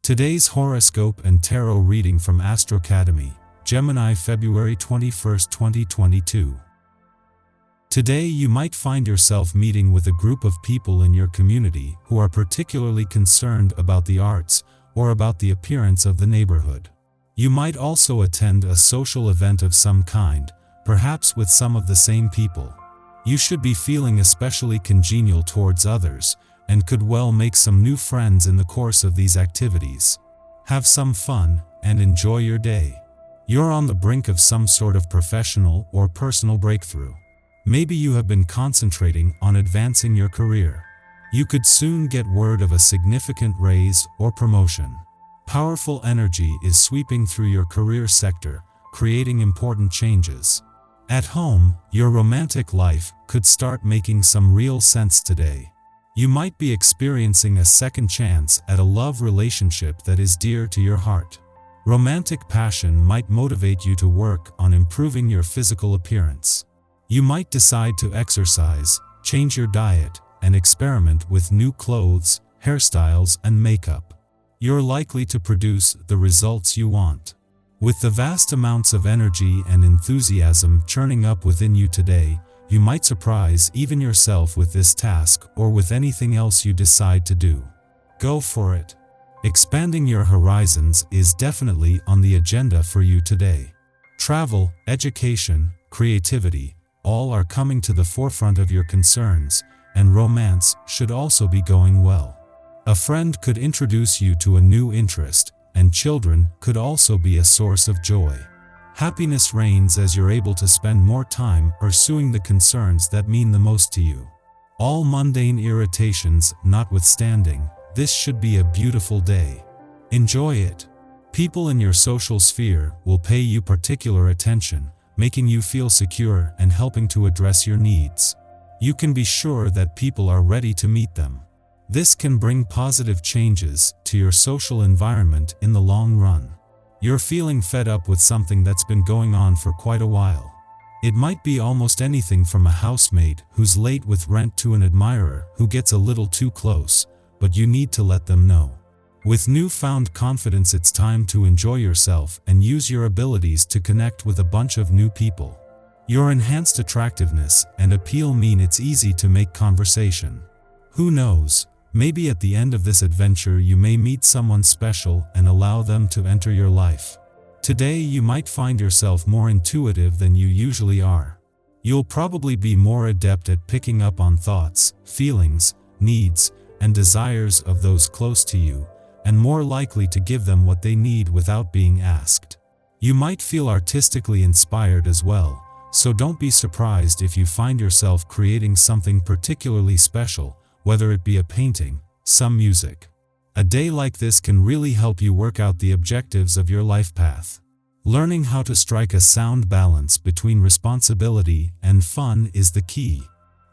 Today's horoscope and tarot reading from Astrocademy, Gemini, February 21, 2022. Today you might find yourself meeting with a group of people in your community who are particularly concerned about the arts or about the appearance of the neighborhood. You might also attend a social event of some kind, perhaps with some of the same people. You should be feeling especially congenial towards others, and could well make some new friends in the course of these activities. Have some fun, and enjoy your day. You're on the brink of some sort of professional or personal breakthrough. Maybe you have been concentrating on advancing your career. You could soon get word of a significant raise or promotion. Powerful energy is sweeping through your career sector, creating important changes. At home, your romantic life could start making some real sense today. You might be experiencing a second chance at a love relationship that is dear to your heart. Romantic passion might motivate you to work on improving your physical appearance. You might decide to exercise, change your diet, and experiment with new clothes, hairstyles, and makeup. You're likely to produce the results you want. With the vast amounts of energy and enthusiasm churning up within you today, you might surprise even yourself with this task or with anything else you decide to do. Go for it. Expanding your horizons is definitely on the agenda for you today. Travel, education, creativity, all are coming to the forefront of your concerns, and romance should also be going well. A friend could introduce you to a new interest, and children could also be a source of joy. Happiness reigns as you're able to spend more time pursuing the concerns that mean the most to you. All mundane irritations notwithstanding, this should be a beautiful day. Enjoy it. People in your social sphere will pay you particular attention, making you feel secure and helping to address your needs. You can be sure that people are ready to meet them. This can bring positive changes to your social environment in the long run. You're feeling fed up with something that's been going on for quite a while. It might be almost anything from a housemate who's late with rent to an admirer who gets a little too close, but you need to let them know. With newfound confidence, it's time to enjoy yourself and use your abilities to connect with a bunch of new people. Your enhanced attractiveness and appeal mean it's easy to make conversation. Who knows? Maybe at the end of this adventure you may meet someone special and allow them to enter your life. Today you might find yourself more intuitive than you usually are. You'll probably be more adept at picking up on thoughts, feelings, needs, and desires of those close to you, and more likely to give them what they need without being asked. You might feel artistically inspired as well, so don't be surprised if you find yourself creating something particularly special, whether it be a painting, some music. A day like this can really help you work out the objectives of your life path. Learning how to strike a sound balance between responsibility and fun is the key.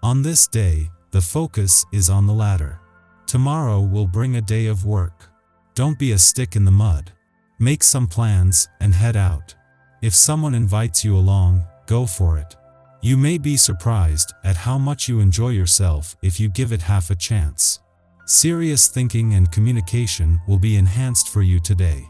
On this day, the focus is on the latter. Tomorrow will bring a day of work. Don't be a stick in the mud. Make some plans and head out. If someone invites you along, go for it. You may be surprised at how much you enjoy yourself if you give it half a chance. Serious thinking and communication will be enhanced for you today.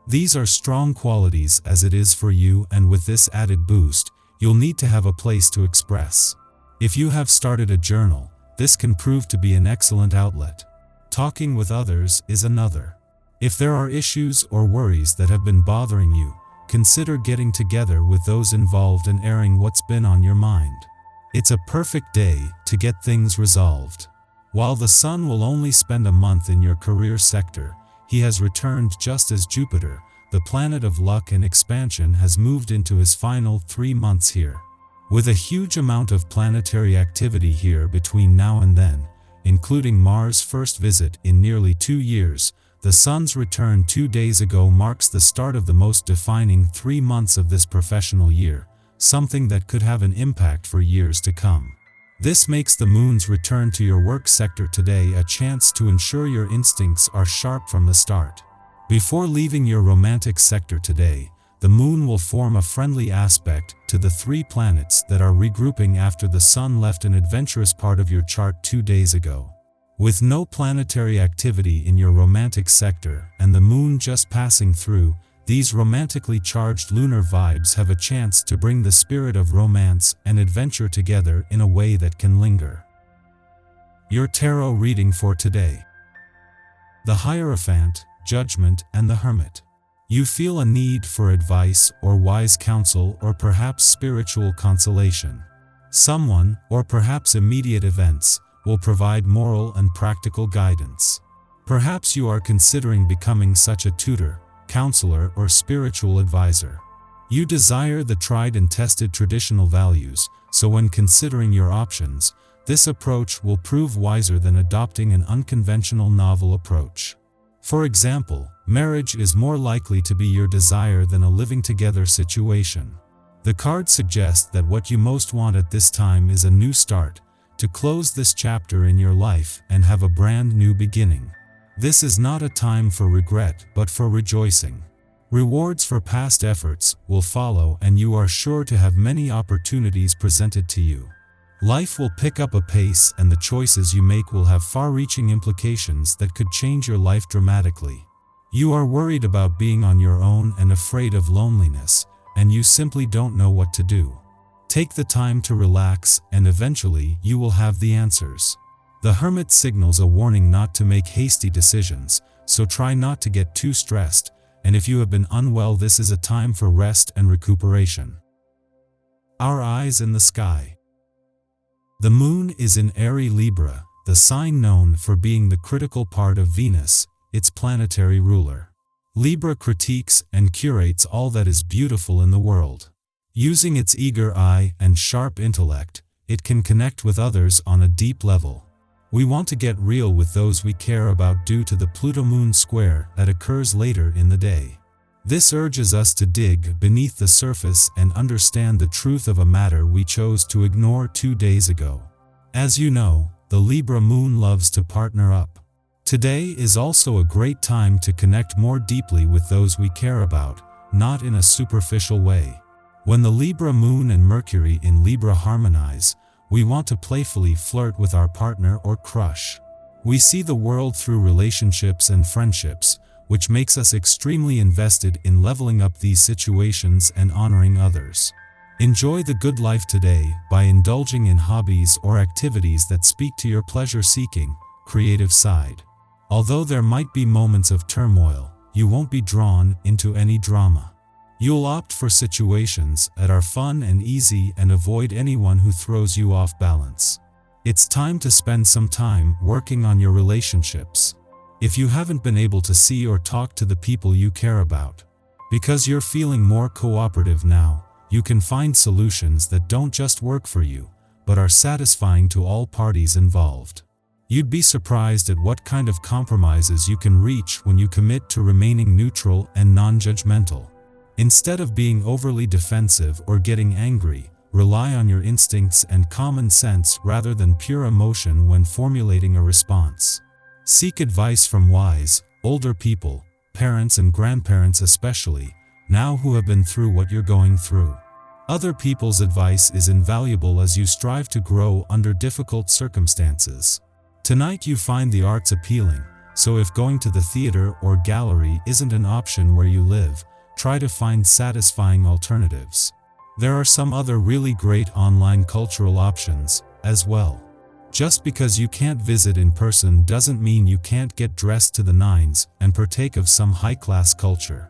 These are strong qualities as it is for you, and with this added boost, you'll need to have a place to express. If you have started a journal, this can prove to be an excellent outlet. Talking with others is another. If there are issues or worries that have been bothering you, consider getting together with those involved and airing what's been on your mind. It's a perfect day to get things resolved. While the Sun will only spend a month in your career sector, he has returned just as Jupiter, the planet of luck and expansion, has moved into his final 3 months here. With a huge amount of planetary activity here between now and then, including Mars' first visit in nearly 2 years, the Sun's return 2 days ago marks the start of the most defining 3 months of this professional year, something that could have an impact for years to come. This makes the Moon's return to your work sector today a chance to ensure your instincts are sharp from the start. Before leaving your romantic sector today, the Moon will form a friendly aspect to the 3 planets that are regrouping after the Sun left an adventurous part of your chart 2 days ago. With no planetary activity in your romantic sector and the moon just passing through, these romantically charged lunar vibes have a chance to bring the spirit of romance and adventure together in a way that can linger. Your tarot reading for today. The Hierophant, Judgment, and the Hermit. You feel a need for advice or wise counsel or perhaps spiritual consolation. Someone, or perhaps immediate events, will provide moral and practical guidance. Perhaps you are considering becoming such a tutor, counselor, or spiritual advisor. You desire the tried and tested traditional values, so when considering your options, this approach will prove wiser than adopting an unconventional novel approach. For example, marriage is more likely to be your desire than a living together situation. The cards suggest that what you most want at this time is a new start, to close this chapter in your life and have a brand new beginning. This is not a time for regret but for rejoicing. Rewards for past efforts will follow and you are sure to have many opportunities presented to you. Life will pick up a pace and the choices you make will have far-reaching implications that could change your life dramatically. You are worried about being on your own and afraid of loneliness, and you simply don't know what to do. Take the time to relax and eventually you will have the answers. The Hermit signals a warning not to make hasty decisions, so try not to get too stressed, and if you have been unwell, this is a time for rest and recuperation. Our eyes in the sky. The moon is in Aries Libra, the sign known for being the critical part of Venus, its planetary ruler. Libra critiques and curates all that is beautiful in the world. Using its eager eye and sharp intellect, it can connect with others on a deep level. We want to get real with those we care about due to the Pluto-Moon square that occurs later in the day. This urges us to dig beneath the surface and understand the truth of a matter we chose to ignore 2 days ago. As you know, the Libra moon loves to partner up. Today is also a great time to connect more deeply with those we care about, not in a superficial way. When the Libra moon and Mercury in Libra harmonize, we want to playfully flirt with our partner or crush. We see the world through relationships and friendships, which makes us extremely invested in leveling up these situations and honoring others. Enjoy the good life today by indulging in hobbies or activities that speak to your pleasure-seeking, creative side. Although there might be moments of turmoil, you won't be drawn into any drama. You'll opt for situations that are fun and easy and avoid anyone who throws you off balance. It's time to spend some time working on your relationships. If you haven't been able to see or talk to the people you care about, because you're feeling more cooperative now, you can find solutions that don't just work for you, but are satisfying to all parties involved. You'd be surprised at what kind of compromises you can reach when you commit to remaining neutral and non-judgmental. Instead of being overly defensive or getting angry, rely on your instincts and common sense rather than pure emotion when formulating a response. Seek advice from wise, older people, parents and grandparents especially, now who have been through what you're going through. Other people's advice is invaluable as you strive to grow under difficult circumstances. Tonight you find the arts appealing, so if going to the theater or gallery isn't an option where you live, try to find satisfying alternatives. There are some other really great online cultural options, as well. Just because you can't visit in person doesn't mean you can't get dressed to the nines and partake of some high-class culture.